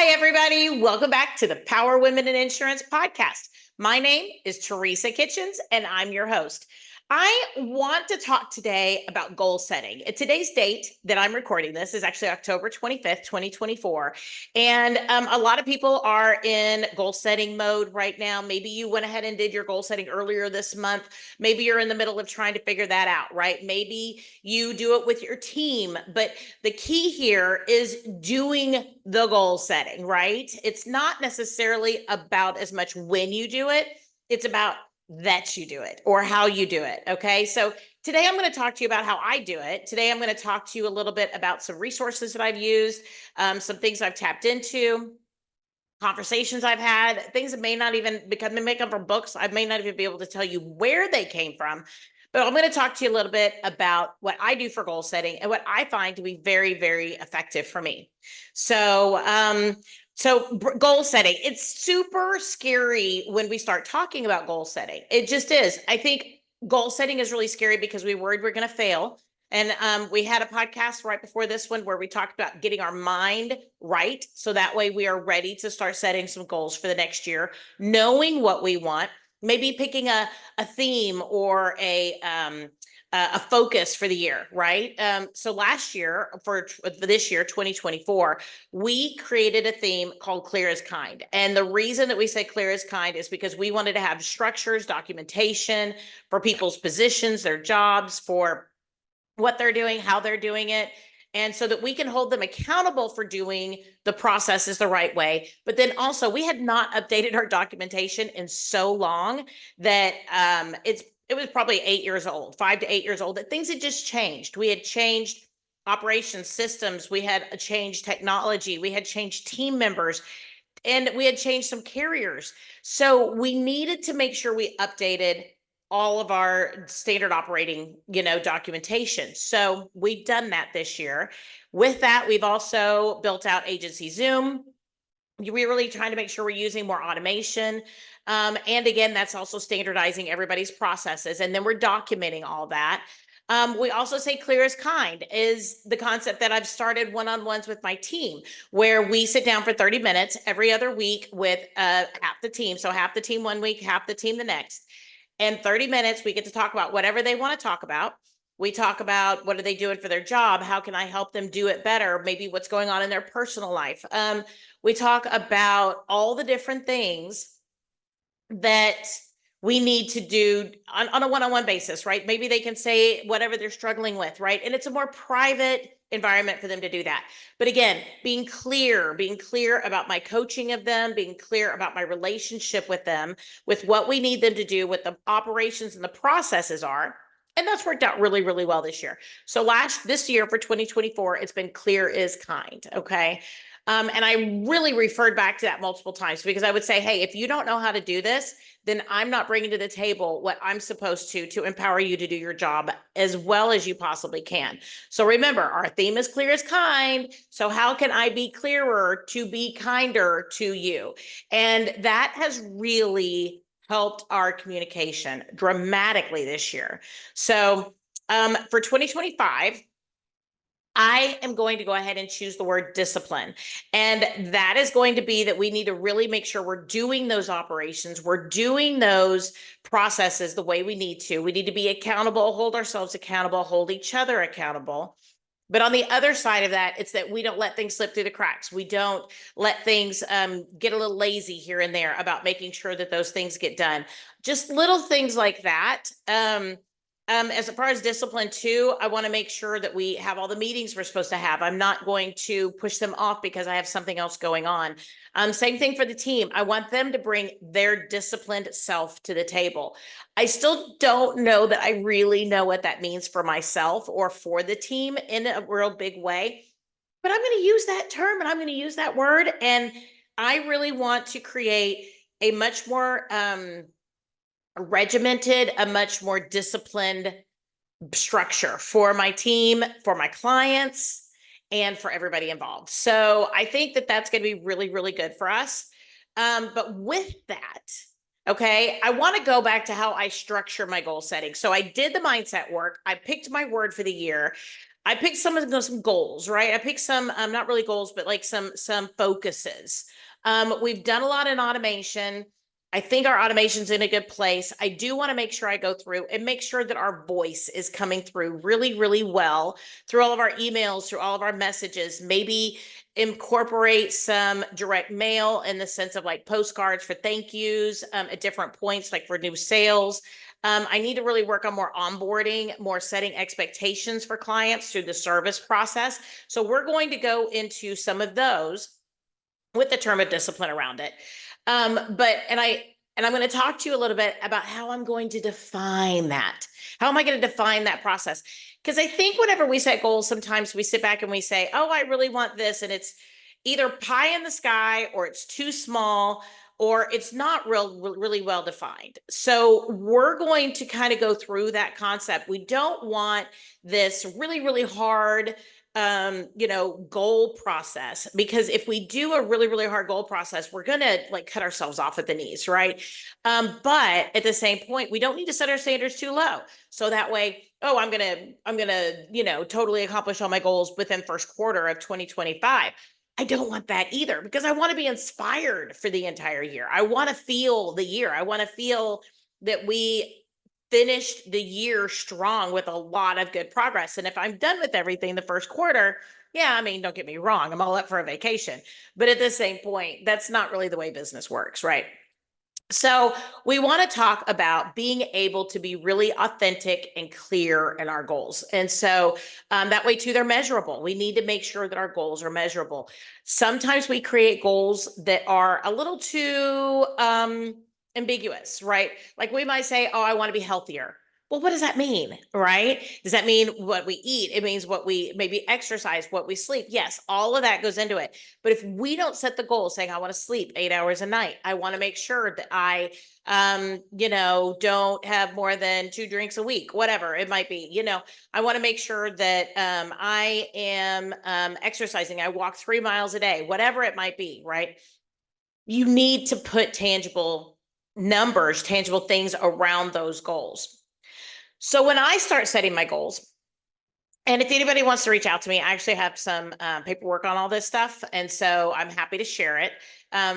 Hi, everybody. Welcome back to the Power Women in Insurance podcast. My name is Teresa Kitchens, and I'm your host. I want to talk today about goal setting. Today's date that I'm recording this is actually October 25th, 2024. And a lot of people are in goal setting mode right now. Maybe you went ahead and did your goal setting earlier this month. Maybe you're in the middle of trying to figure that out, right? Maybe you do it with your team. But the key here is doing the goal setting, right? It's not necessarily about as much when you do it, it's about that you do it or how you do it. Okay. So today I'm going to talk to you about how I do it. Today I'm going to talk to you a little bit about some resources that I've used, some things I've tapped into, conversations I've had, things that may not even may come from books. I may not even be able to tell you where they came from, but I'm going to talk to you a little bit about what I do for goal setting and what I find to be very, very effective for me. So goal setting, it's super scary when we start talking about goal setting. It just is. I think goal setting is really scary because we're worried we're going to fail. And we had a podcast right before this one where we talked about getting our mind right. So that way we are ready to start setting some goals for the next year, knowing what we want, maybe picking a theme or a focus for the year, right? So last year, for this year, 2024, we created a theme called Clear as Kind. And the reason that we say clear as kind is because we wanted to have structures, documentation for people's positions, their jobs, for what they're doing, how they're doing it. And so that we can hold them accountable for doing the processes the right way. But then also, we had not updated our documentation in so long that it was probably 8 years old, 5 to 8 years old, that things had just changed. We had changed operations systems, we had changed technology, we had changed team members, and we had changed some carriers. So we needed to make sure we updated all of our standard operating, documentation. So we've done that this year. With that, we've also built out Agency Zoom. We're really trying to make sure we're using more automation. And again, that's also standardizing everybody's processes. And then we're documenting all that. We also say clear as kind is the concept that I've started one-on-ones with my team, where we sit down for 30 minutes every other week with half the team. So half the team one week, half the team the next. And 30 minutes, we get to talk about whatever they want to talk about. We talk about what are they doing for their job? How can I help them do it better? Maybe what's going on in their personal life. We talk about all the different things that we need to do on a one-on-one basis, right? Maybe they can say whatever they're struggling with, right? And it's a more private environment for them to do that. But again, being clear about my coaching of them, being clear about my relationship with them, with what we need them to do, what the operations and the processes are. And that's worked out really, really well this year. So this year for 2024, it's been clear is kind. Okay. And I really referred back to that multiple times because I would say, hey, if you don't know how to do this, then I'm not bringing to the table what I'm supposed to empower you to do your job as well as you possibly can. So remember, our theme is clear as kind. So how can I be clearer to be kinder to you? And that has really helped our communication dramatically this year. So for 2025, I am going to go ahead and choose the word discipline. And that is going to be that we need to really make sure we're doing those operations, we're doing those processes the way we need to. We need to be accountable, hold ourselves accountable, hold each other accountable. But on the other side of that, it's that we don't let things slip through the cracks. We don't let things get a little lazy here and there about making sure that those things get done. Just little things like that. As far as discipline too, I want to make sure that we have all the meetings we're supposed to have. I'm not going to push them off because I have something else going on. Same thing for the team. I want them to bring their disciplined self to the table. I still don't know that I really know what that means for myself or for the team in a real big way, but I'm going to use that term and I'm going to use that word. And I really want to create a much more regimented, a much more disciplined structure for my team, for my clients, and for everybody involved. So I think that that's going to be really, really good for us. But with that, okay, I want to go back to how I structure my goal setting. So I did the mindset work. I picked my word for the year. I picked some goals, right? I picked some, not really goals, but like some focuses. We've done a lot in automation. I think our automation's in a good place. I do want to make sure I go through and make sure that our voice is coming through really, really well through all of our emails, through all of our messages. Maybe incorporate some direct mail in the sense of like postcards for thank yous at different points, like for new sales. I need to really work on more onboarding, more setting expectations for clients through the service process. So we're going to go into some of those with the term of discipline around it. And I'm going to talk to you a little bit about how I'm going to define that. How am I going to define that process? Because I think whenever we set goals, sometimes we sit back and we say, oh, I really want this. And it's either pie in the sky or it's too small or it's not really well defined. So we're going to kind of go through that concept. We don't want this really, really hard goal process, because if we do a really, really hard goal process, we're going to like cut ourselves off at the knees, right? But at the same point, we don't need to set our standards too low. So that way, oh, I'm going to, totally accomplish all my goals within first quarter of 2025. I don't want that either, because I want to be inspired for the entire year. I want to feel the year. I want to feel that we finished the year strong with a lot of good progress. And if I'm done with everything the first quarter, yeah, I mean, don't get me wrong, I'm all up for a vacation. But at the same point, that's not really the way business works, right? So we want to talk about being able to be really authentic and clear in our goals. And so that way too, they're measurable. We need to make sure that our goals are measurable. Sometimes we create goals that are a little too ambiguous, right? Like we might say, oh, I want to be healthier. Well, what does that mean, right? Does that mean what we eat? It means what we maybe exercise, what we sleep. Yes, all of that goes into it. But if we don't set the goal saying, I want to sleep 8 hours a night, I want to make sure that I, don't have more than 2 drinks a week, whatever it might be, I want to make sure that I am exercising. I walk 3 miles a day, whatever it might be, right? You need to put tangible numbers, tangible things around those goals. So when I start setting my goals, and if anybody wants to reach out to me, I actually have some paperwork on all this stuff. And so I'm happy to share it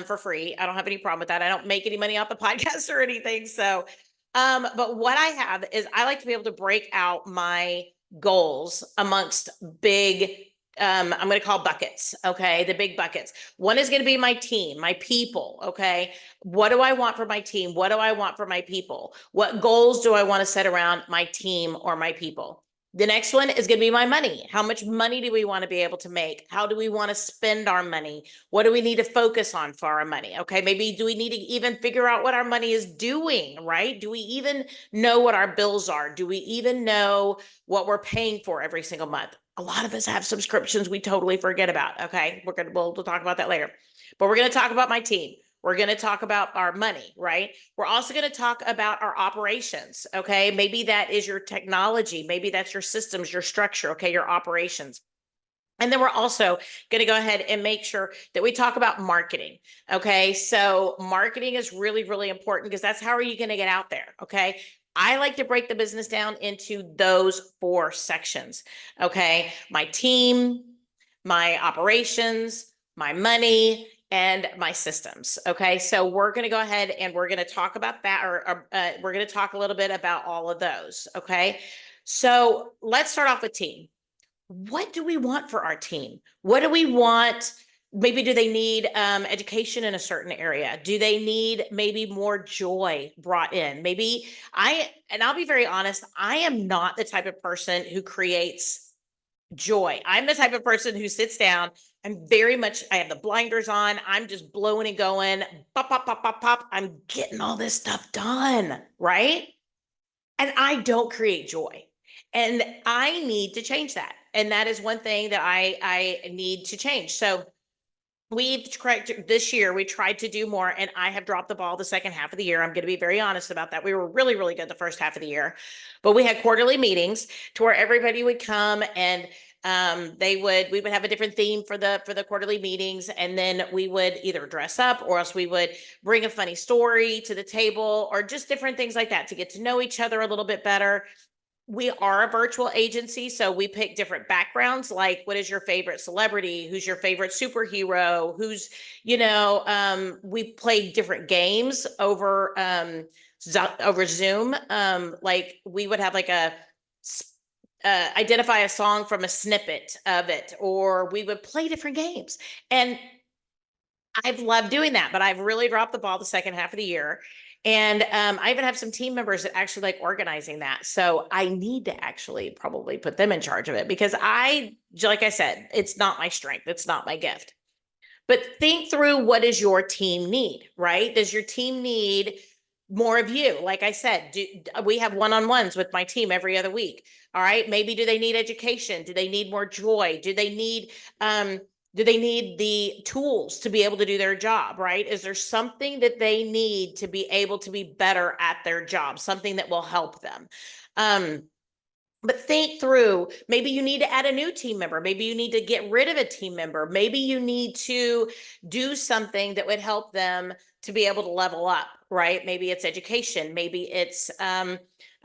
for free. I don't have any problem with that. I don't make any money off the podcast or anything. So, but what I have is I like to be able to break out my goals amongst big, I'm going to call buckets. Okay. The big buckets. One is going to be my team, my people. Okay. What do I want for my team? What do I want for my people? What goals do I want to set around my team or my people? The next one is going to be my money. How much money do we want to be able to make? How do we want to spend our money? What do we need to focus on for our money? Okay, maybe do we need to even figure out what our money is doing, right? Do we even know what our bills are? Do we even know what we're paying for every single month? A lot of us have subscriptions we totally forget about. Okay, we'll talk about that later. But we're going to talk about my team. We're going to talk about our money, right? We're also going to talk about our operations. Okay. Maybe that is your technology. Maybe that's your systems, your structure. Okay. Your operations. And then we're also going to go ahead and make sure that we talk about marketing. Okay. So marketing is really, really important, because that's how are you going to get out there? Okay. I like to break the business down into those 4 sections. Okay. My team, my operations, my money, and my systems. Okay. So we're going to go ahead and we're going to talk about that, or we're going to talk a little bit about all of those. Okay. So let's start off with team. What do we want for our team? What do we want? Maybe do they need education in a certain area? Do they need maybe more joy brought in? Maybe and I'll be very honest, I am not the type of person who creates joy. I'm the type of person who sits down. I have the blinders on. I'm just blowing and going, pop, pop, pop, pop, pop. I'm getting all this stuff done, right? And I don't create joy. And I need to change that. And that is one thing that I need to change. So this year, we tried to do more, and I have dropped the ball the second half of the year. I'm going to be very honest about that. We were really, really good the first half of the year, but we had quarterly meetings to where everybody would come, and we would have a different theme for the quarterly meetings. And then we would either dress up, or else we would bring a funny story to the table, or just different things like that to get to know each other a little bit better. we are a virtual agency, so we pick different backgrounds. Like, what is your favorite celebrity? Who's your favorite superhero? Who's, we play different games over Zoom. Like we would have like a identify a song from a snippet of it, or we would play different games. And I've loved doing that, but I've really dropped the ball the second half of the year. And I even have some team members that actually like organizing that. So I need to actually probably put them in charge of it because like I said, it's not my strength. It's not my gift. But think through, what does your team need, right? Does your team need more of you? Like I said, we have one-on-ones with my team every other week. All right. Maybe do they need education? Do they need more joy? Do they need the tools to be able to do their job, right? Is there something that they need to be able to be better at their job, something that will help them? But think through, maybe you need to add a new team member. Maybe you need to get rid of a team member. Maybe you need to do something that would help them to be able to level up, right? Maybe it's education. Maybe it's,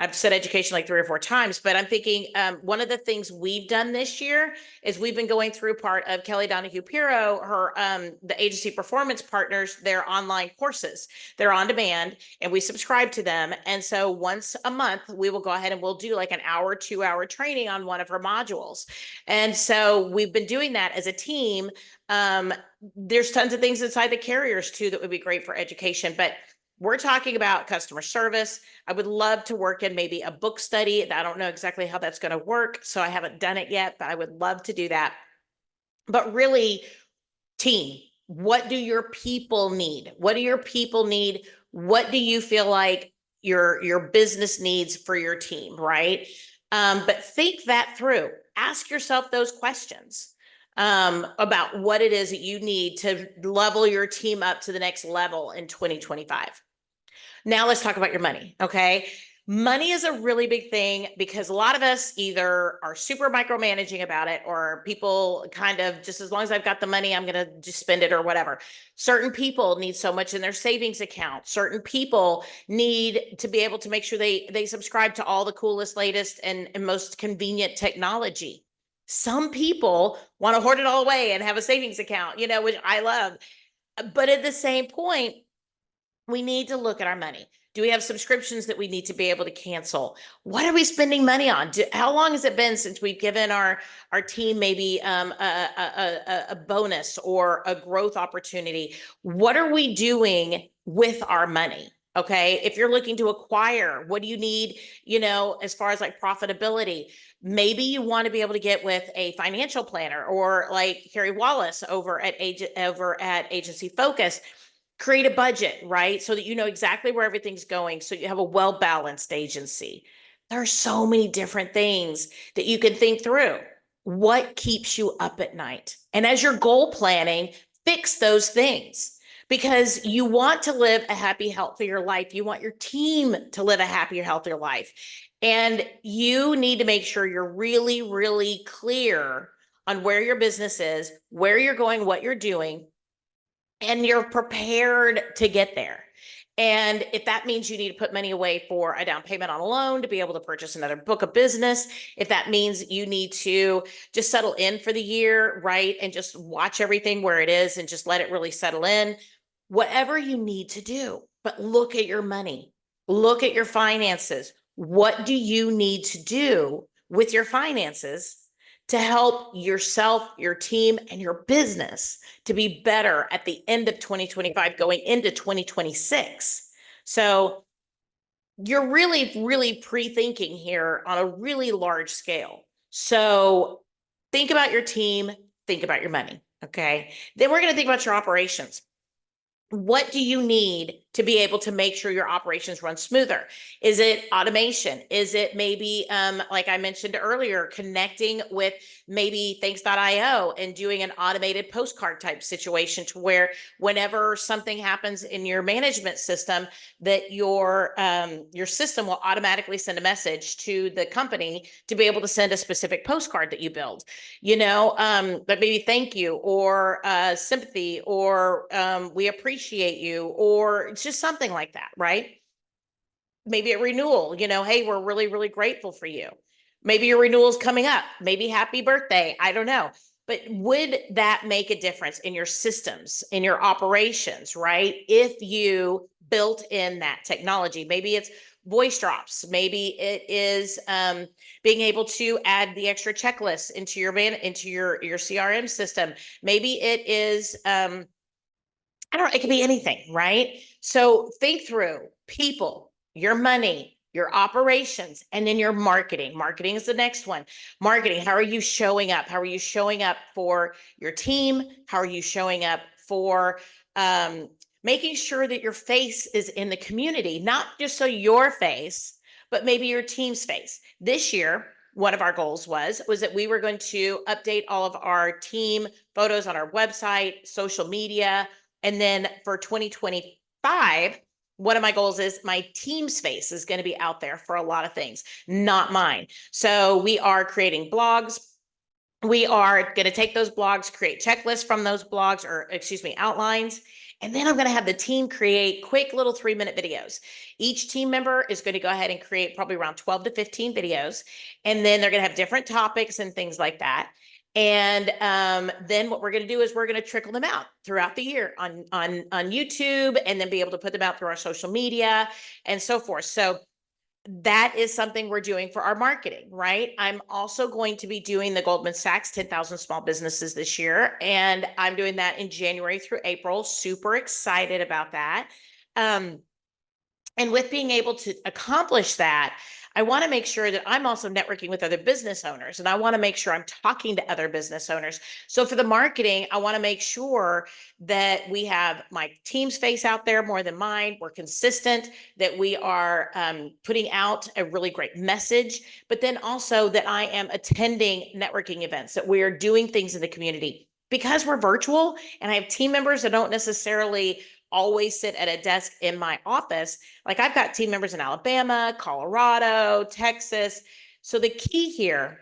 I've said education like 3 or 4 times, but I'm thinking one of the things we've done this year is we've been going through part of Kelly Donahue Piro, her, the agency performance partners, their online courses. They're on demand and we subscribe to them. And so once a month, we will go ahead and we'll do like an hour, 2 hour training on one of her modules. And so we've been doing that as a team. There's tons of things inside the carriers too that would be great for education, but we're talking about customer service. I would love to work in maybe a book study. I don't know exactly how that's going to work, so I haven't done it yet, but I would love to do that. But really, team, what do your people need? What do your people need? What do you feel like your business needs for your team, right? But think that through. Ask yourself those questions about what it is that you need to level your team up to the next level in 2025. Now let's talk about your money. Okay. Money is a really big thing because a lot of us either are super micromanaging about it, or people kind of just, as long as I've got the money, I'm going to just spend it or whatever. Certain people need so much in their savings account. Certain people need to be able to make sure they subscribe to all the coolest, latest, and most convenient technology. Some people want to hoard it all away and have a savings account, which I love. But at the same point, we need to look at our money. Do we have subscriptions that we need to be able to cancel? What are we spending money on? How long has it been since we've given our team maybe a bonus or a growth opportunity? What are we doing with our money? Okay. If you're looking to acquire, what do you need, as far as like profitability? Maybe you want to be able to get with a financial planner, or like Carrie Wallace over at Agency Focus. Create a budget, right? So that you know exactly where everything's going. So you have a well-balanced agency. There are so many different things that you can think through. What keeps you up at night? And as you're goal planning, fix those things, because you want to live a happy, healthier life. You want your team to live a happier, healthier life. And you need to make sure you're really, really clear on where your business is, where you're going, what you're doing, and you're prepared to get there. And if that means you need to put money away for a down payment on a loan to be able to purchase another book of business, if that means you need to just settle in for the year, right, and just watch everything where it is and just let it really settle in, whatever you need to do. But look at your money, look at your finances. What do you need to do with your finances to help yourself, your team, and your business to be better at the end of 2025 going into 2026? So you're really, really pre-thinking here on a really large scale. So think about your team, think about your money. Okay. Then we're going to think about your operations. What do you need to be able to make sure your operations run smoother? Is it automation? Is it maybe, like I mentioned earlier, connecting with maybe thanks.io and doing an automated postcard type situation to where whenever something happens in your management system, that your system will automatically send a message to the company to be able to send a specific postcard that you build, but maybe thank you, or sympathy, or we appreciate you, or just something like that, right? maybe a renewal, hey, we're really, really grateful for you. Maybe your renewal is coming up. Maybe happy birthday. I don't know. But would that make a difference in your systems, in your operations, right? If you built in that technology, maybe it's voice drops, maybe it is being able to add the extra checklists into your CRM system. Maybe it is I don't know, it could be anything, right? So think through people, your money, your operations, and then your marketing. Marketing is the next one. Marketing, how are you showing up? How are you showing up for your team? How are you showing up for making sure that your face is in the community, not just so your face, but maybe your team's face. This year, one of our goals was that we were going to update all of our team photos on our website, social media, and then for 2025, one of my goals is my team's face is going to be out there for a lot of things, not mine. So we are creating blogs. We are going to take those blogs, create checklists from those blogs, or excuse me, outlines. And then I'm going to have the team create quick little 3-minute videos. Each team member is going to go ahead and create probably around 12 to 15 videos. And then they're going to have different topics and things like that. And then what we're going to do is we're going to trickle them out throughout the year on YouTube, and then be able to put them out through our social media and so forth. So that is something we're doing for our marketing, right? I'm also going to be doing the Goldman Sachs 10,000 Small Businesses this year, and I'm doing that in January through April. Super excited about that. And with being able to accomplish that, I want to make sure that I'm also networking with other business owners, and I want to make sure I'm talking to other business owners. So for the marketing, I want to make sure that we have my team's face out there more than mine. We're consistent, that we are putting out a really great message, but then also that I am attending networking events, that we are doing things in the community. Because we're virtual and I have team members that don't necessarily always sit at a desk in my office. Like I've got team members in Alabama, Colorado, Texas. So the key here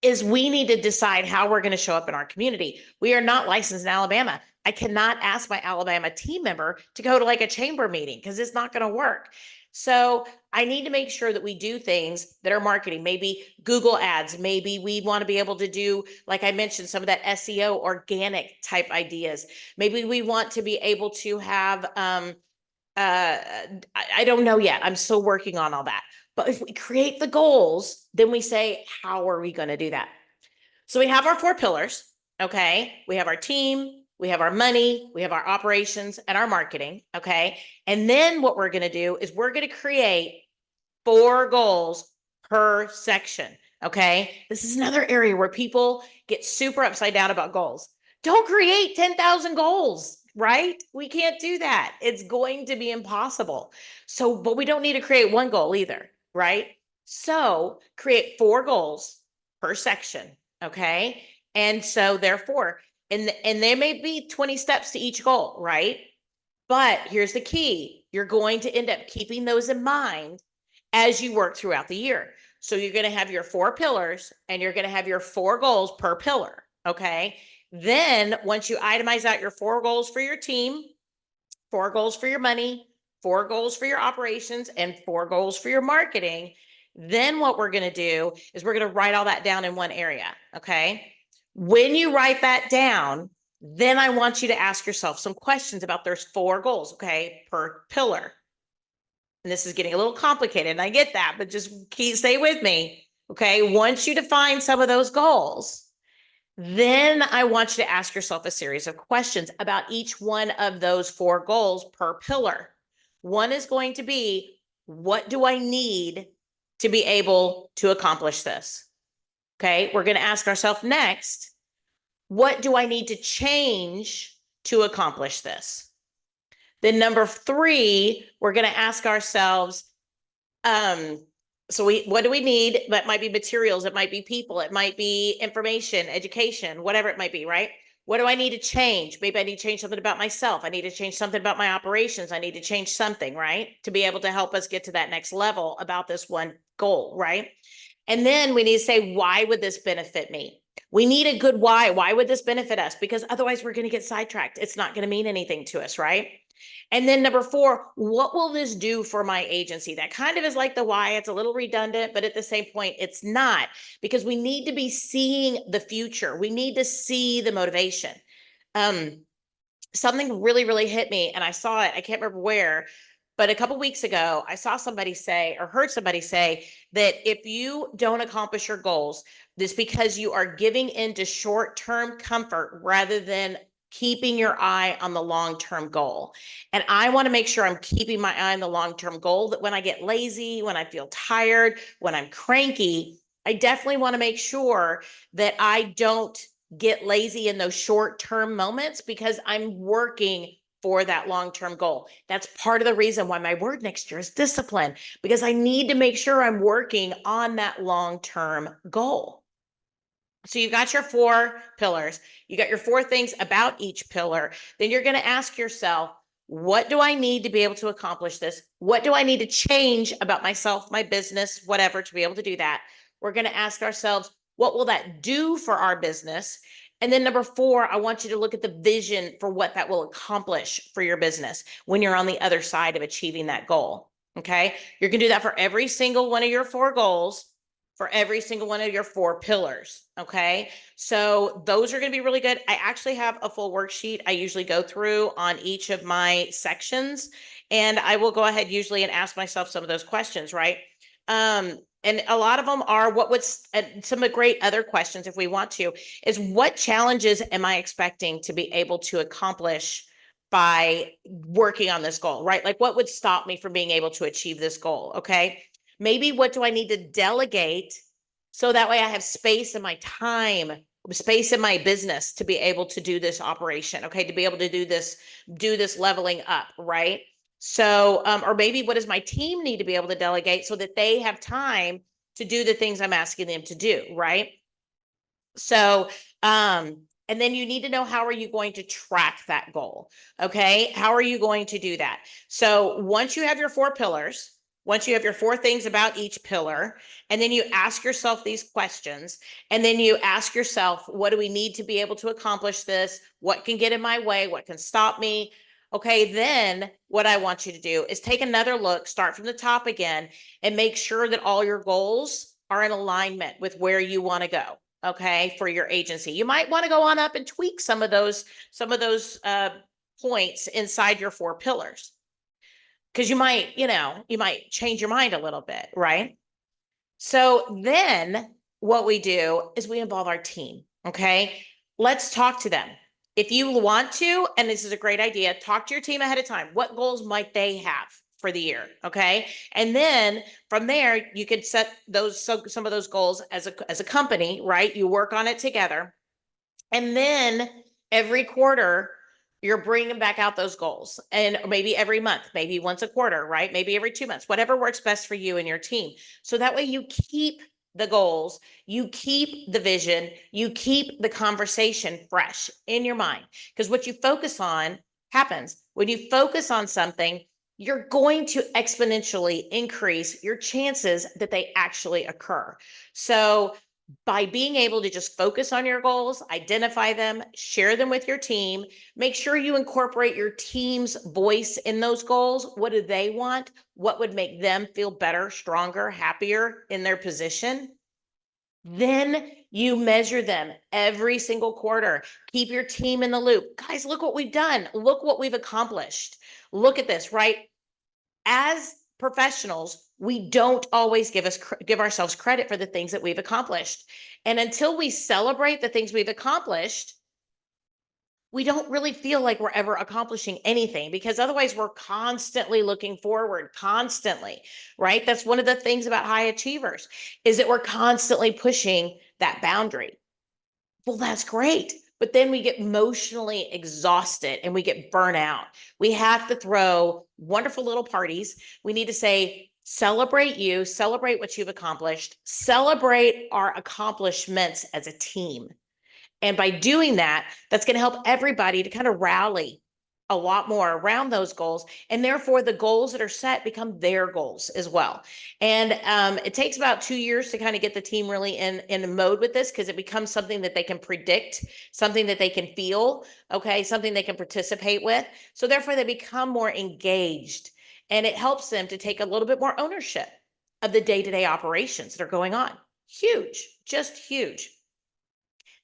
is we need to decide how we're going to show up in our community. We are not licensed in Alabama. I cannot ask my Alabama team member to go to like a chamber meeting because it's not going to work. So I need to make sure that we do things that are marketing, maybe Google ads. Maybe we want to be able to do, like I mentioned, some of that SEO organic type ideas. Maybe we want to be able to have, I don't know yet. I'm still working on all that. But if we create the goals, then we say, how are we going to do that? So we have our 4 pillars. Okay. We have our team, we have our money, we have our operations, and our marketing. Okay. And then what we're going to do is we're going to create 4 goals per section. Okay. This is another area where people get super upside down about goals. Don't create 10,000 goals, right? We can't do that. It's going to be impossible. So, but we don't need to create 1 goal either, right? So create 4 goals per section. Okay. And so therefore, and there may be 20 steps to each goal, right? But here's the key. You're going to end up keeping those in mind as you work throughout the year. So you're going to have your 4 pillars and you're going to have your 4 goals per pillar. Okay. Then once you itemize out your 4 goals for your team, 4 goals for your money, 4 goals for your operations, and 4 goals for your marketing, then what we're going to do is we're going to write all that down in one area. Okay. When you write that down, then I want you to ask yourself some questions about those 4 goals, okay, per pillar. And this is getting a little complicated, and I get that, but just stay with me, okay? Once you define some of those goals, then I want you to ask yourself a series of questions about each one of those 4 goals per pillar. One is going to be, what do I need to be able to accomplish this? Okay, we're going to ask ourselves next, what do I need to change to accomplish this? Then number 3, we're going to ask ourselves, what do we need? That might be materials, it might be people, it might be information, education, whatever it might be, right? What do I need to change? Maybe I need to change something about myself. I need to change something about my operations. I need to change something, right? To be able to help us get to that next level about this one goal, right? And then we need to say, why would this benefit me? We need a good why. Why would this benefit us? Because otherwise we're going to get sidetracked. It's not going to mean anything to us, right? And then number 4, what will this do for my agency? That kind of is like the why. It's a little redundant, but at the same point, it's not, because we need to be seeing the future. We need to see the motivation. Something really, really hit me, and I saw it. I can't remember where, but a couple weeks ago, I saw somebody say, or heard somebody say, that if you don't accomplish your goals, this because you are giving into short-term comfort rather than keeping your eye on the long-term goal. And I want to make sure I'm keeping my eye on the long-term goal, that when I get lazy, when I feel tired, when I'm cranky, I definitely want to make sure that I don't get lazy in those short-term moments, because I'm working for that long-term goal. That's part of the reason why my word next year is discipline, because I need to make sure I'm working on that long-term goal. So you've got your 4 pillars. You got your 4 things about each pillar. Then you're going to ask yourself, what do I need to be able to accomplish this? What do I need to change about myself, my business, whatever, to be able to do that? We're going to ask ourselves, what will that do for our business? And then number 4, I want you to look at the vision for what that will accomplish for your business when you're on the other side of achieving that goal. Okay. You're going to do that for every single one of your 4 goals, for every single one of your 4 pillars. Okay. So those are going to be really good. I actually have a full worksheet I usually go through on each of my sections, and I will go ahead usually and ask myself some of those questions, right? And a lot of them are some great other questions, if we want to, is what challenges am I expecting to be able to accomplish by working on this goal, right? Like, what would stop me from being able to achieve this goal? Okay. Maybe what do I need to delegate so that way I have space in my time, space in my business to be able to do this operation, okay, to be able to do this leveling up, right? So, or maybe what does my team need to be able to delegate so that they have time to do the things I'm asking them to do, right? So, and then you need to know, how are you going to track that goal? Okay. How are you going to do that? So once you have your 4 pillars, once you have your 4 things about each pillar, and then you ask yourself these questions, and then you ask yourself, what do we need to be able to accomplish this? What can get in my way? What can stop me? Okay, then what I want you to do is take another look, start from the top again, and make sure that all your goals are in alignment with where you want to go. Okay, for your agency, you might want to go on up and tweak some of those points inside your 4 pillars, because you might change your mind a little bit, right? So then what we do is we involve our team. Okay, let's talk to them. If you want to, and this is a great idea, talk to your team ahead of time. What goals might they have for the year? Okay, and then from there you can set some of those goals as a company, right? You work on it together, and then every quarter you're bringing back out those goals, and maybe every month, maybe once a quarter, right? Maybe every 2 months, whatever works best for you and your team. So that way you keep the goals, you keep the vision, you keep the conversation fresh in your mind, because what you focus on happens. When you focus on something, you're going to exponentially increase your chances that they actually occur. So by being able to just focus on your goals, identify them, share them with your team, make sure you incorporate your team's voice in those goals. What do they want? What would make them feel better, stronger, happier in their position? Then you measure them every single quarter. Keep your team in the loop. Guys, look what we've done. Look what we've accomplished. Look at this, right? As professionals, we don't always give ourselves credit for the things that we've accomplished. And until we celebrate the things we've accomplished, we don't really feel like we're ever accomplishing anything, because otherwise we're constantly looking forward, constantly, right? That's one of the things about high achievers, is that we're constantly pushing that boundary. Well, that's great. But then we get emotionally exhausted and we get burnt out. We have to throw wonderful little parties. We need to say, celebrate you, celebrate what you've accomplished, celebrate our accomplishments as a team. And by doing that, that's going to help everybody to kind of rally a lot more around those goals. And therefore the goals that are set become their goals as well. And it takes about 2 years to kind of get the team really in mode with this, because it becomes something that they can predict, something that they can feel, okay, something they can participate with. So therefore they become more engaged, and it helps them to take a little bit more ownership of the day-to-day operations that are going on. Huge, just huge.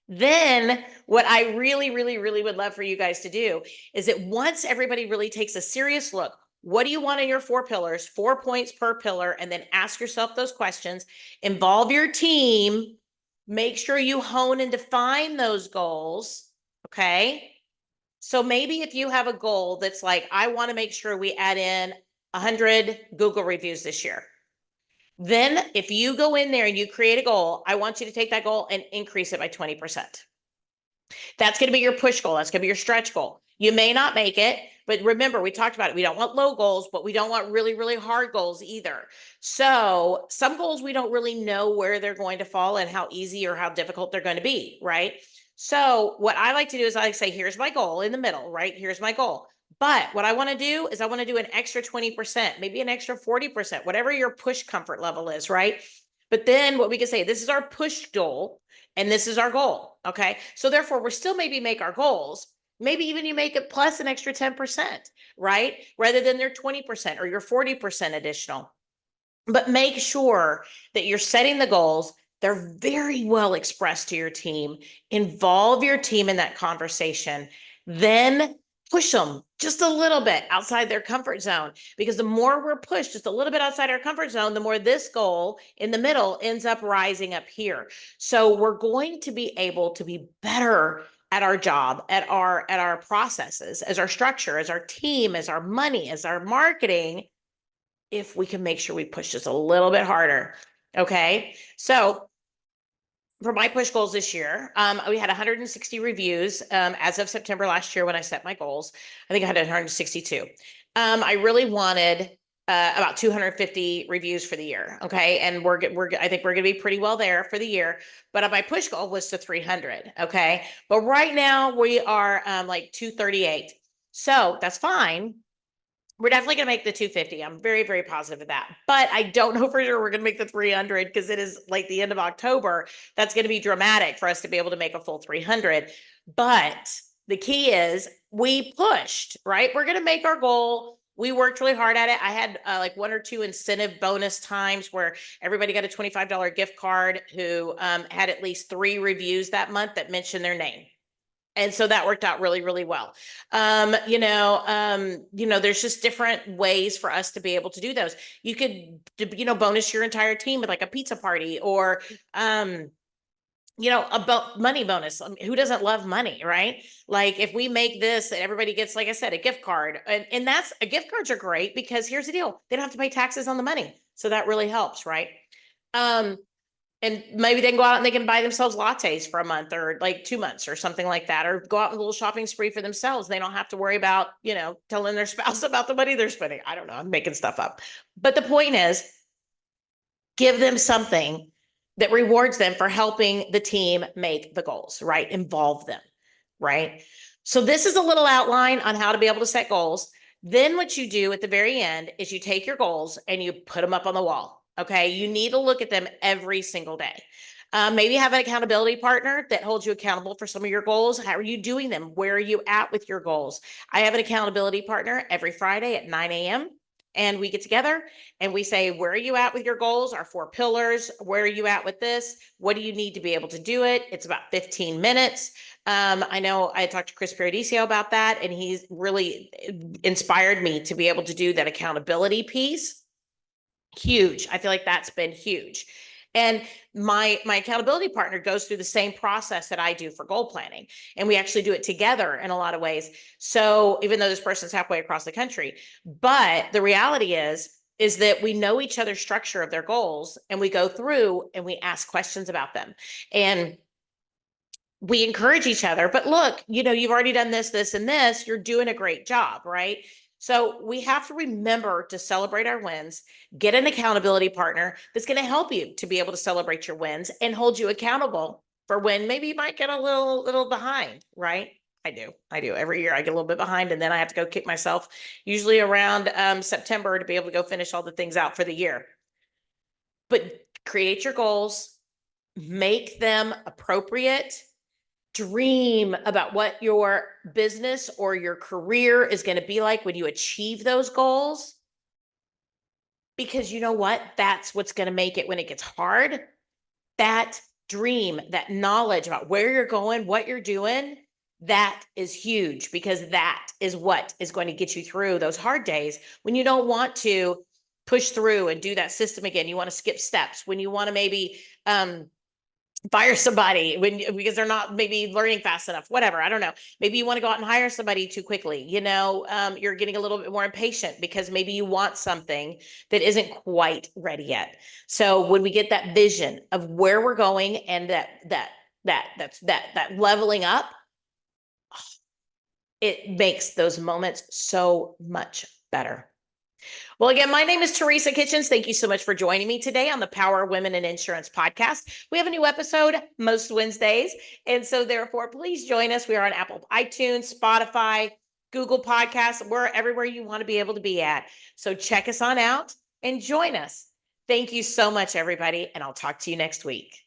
Then what I really, really, really would love for you guys to do is that once everybody really takes a serious look, what do you want in your 4 pillars, 4 points per pillar, and then ask yourself those questions, involve your team, make sure you hone and define those goals. Okay. So maybe if you have a goal that's like, I want to make sure we add in 100 Google reviews this year. Then if you go in there and you create a goal, I want you to take that goal and increase it by 20%. That's going to be your push goal. That's going to be your stretch goal. You may not make it, but remember, we talked about it. We don't want low goals, but we don't want really, really hard goals either. So some goals, we don't really know where they're going to fall and how easy or how difficult they're going to be, right? So what I like to do is I like to say, here's my goal in the middle, right? Here's my goal. But what I want to do is I want to do an extra 20%, maybe an extra 40%, whatever your push comfort level is, right? But then what we can say, this is our push goal and this is our goal. Okay. So therefore we're still maybe make our goals. Maybe even you make it plus an extra 10%, right? Rather than their 20% or your 40% additional. But make sure that you're setting the goals. They're very well expressed to your team. Involve your team in that conversation. Then push them just a little bit outside their comfort zone, because the more we're pushed just a little bit outside our comfort zone, the more this goal in the middle ends up rising up here. So we're going to be able to be better at our job, at our processes, as our structure, as our team, as our money, as our marketing, if we can make sure we push just a little bit harder. Okay. So for my push goals this year, we had 160 reviews as of September last year when I set my goals. I think I had 162. I really wanted about 250 reviews for the year. Okay, and I think we're going to be pretty well there for the year. But my push goal was to 300. Okay, but right now we are like 238. So that's fine. We're definitely going to make the 250. I'm very, very positive of that. But I don't know for sure we're going to make the 300, because it is like the end of October. That's going to be dramatic for us to be able to make a full 300. But the key is we pushed, right? We're going to make our goal. We worked really hard at it. I had like 1 or 2 incentive bonus times where everybody got a $25 gift card who had at least 3 reviews that month that mentioned their name. And so that worked out really, really well. There's just different ways for us to be able to do those. You could, bonus your entire team with like a pizza party, or, about money bonus. I mean, who doesn't love money, right? Like if we make this, everybody gets, like I said, a gift card, and that's gift cards are great, because here's the deal. They don't have to pay taxes on the money. So that really helps, right? And maybe they can go out and they can buy themselves lattes for a month or like 2 months or something like that, or go out on a little shopping spree for themselves. They don't have to worry about, telling their spouse about the money they're spending. I don't know. I'm making stuff up. But the point is, give them something that rewards them for helping the team make the goals, right? Involve them, right? So this is a little outline on how to be able to set goals. Then what you do at the very end is you take your goals and you put them up on the wall. Okay. You need to look at them every single day. Maybe have an accountability partner that holds you accountable for some of your goals. How are you doing them? Where are you at with your goals? I have an accountability partner every Friday at 9 a.m. And we get together and we say, where are you at with your goals? Our 4 pillars. Where are you at with this? What do you need to be able to do it? It's about 15 minutes. I know I talked to Chris Paradiso about that, and he's really inspired me to be able to do that accountability piece. Huge. I feel like that's been huge. And my accountability partner goes through the same process that I do for goal planning. And we actually do it together in a lot of ways. So even though this person's halfway across the country, but the reality is that we know each other's structure of their goals, and we go through and we ask questions about them. And we encourage each other. But look, you've already done this, this, and this. You're doing a great job, right? So we have to remember to celebrate our wins, get an accountability partner that's going to help you to be able to celebrate your wins and hold you accountable for when maybe you might get a little behind, right? I do. I do. Every year I get a little bit behind and then I have to go kick myself usually around September to be able to go finish all the things out for the year. But create your goals, make them appropriate, dream about what your business or your career is going to be like when you achieve those goals. Because you know what? That's what's going to make it when it gets hard. That dream, that knowledge about where you're going, what you're doing, that is huge because that is what is going to get you through those hard days when you don't want to push through and do that system again. You want to skip steps when you want to maybe fire somebody because they're not maybe learning fast enough, whatever. I don't know. Maybe you want to go out and hire somebody too quickly. You're getting a little bit more impatient because maybe you want something that isn't quite ready yet. So when we get that vision of where we're going and that leveling up, it makes those moments so much better. Well, again, my name is Teresa Kitchens. Thank you so much for joining me today on the Power of Women in Insurance podcast. We have a new episode most Wednesdays. And so therefore, please join us. We are on Apple, iTunes, Spotify, Google Podcasts. We're everywhere you want to be able to be at. So check us on out and join us. Thank you so much, everybody. And I'll talk to you next week.